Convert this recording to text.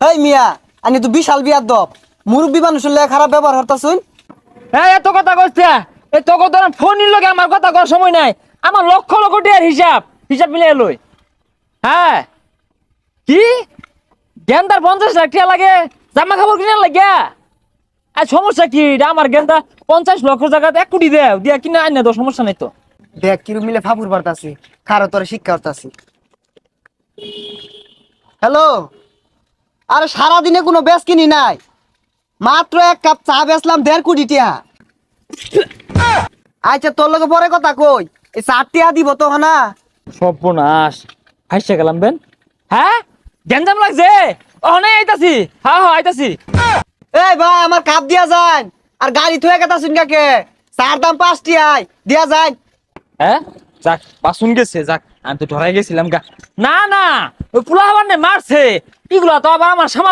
এই মিয়া আনি তো বিশাল বিয়ার দপ মুরব্বী মানুষের লেগে খারাপ ব্যবহার হতাছুন। হ্যাঁ এত কথা কইছে এ তো কত ফোনের লগে আমার কথা কর সময় নাই। আমার লক্ষ লক্ষ টাকার হিসাব হিসাব মিলিয়ে লই। হ্যাঁ কি গেন্দার 50 লাখ টাকা লাগে জামা কাপড় কিনার লাগিয়া। আর সমস্যা কি এটা আমার গেন্দা 50 লক্ষ জায়গাতে 1 কোটি দেও দিয়া কিনা আইনা তো সমস্যা নাই তো। দেখ কিরু মিলে ফাপুর বার্তাছি খারো তোর শিক্ষা হতাছি। হ্যালো, আরে সারাদিনে কোনো বেচ কিনি নাই, মাত্র এক কাপ চা বেচলাম 1.5 কোটি টিয়া। আচ্ছা তোর লগে পরে কথা কই, এই 4 টিয়া দিব তো না? সর্বনাশ হাসছে গেলাম বেন। হ্যাঁ গেঞ্জাম লাগছে ওখানে আইতাছি। হ্যাঁ হ্যাঁ আইতাছি। এই ভাই আমার কাপ দিয়া যান, আর গাড়ি থুয়ে গেতা শুন কাকে, চার দাম 5 টিয়াই দিয়া যান। হ্যাঁ যাক বাসুন গেছে যাক আমি তো ধরাই গেছিলাম গা। না না ওই পোলা আবার মারছে এগুলা তো আবার আমার সামাল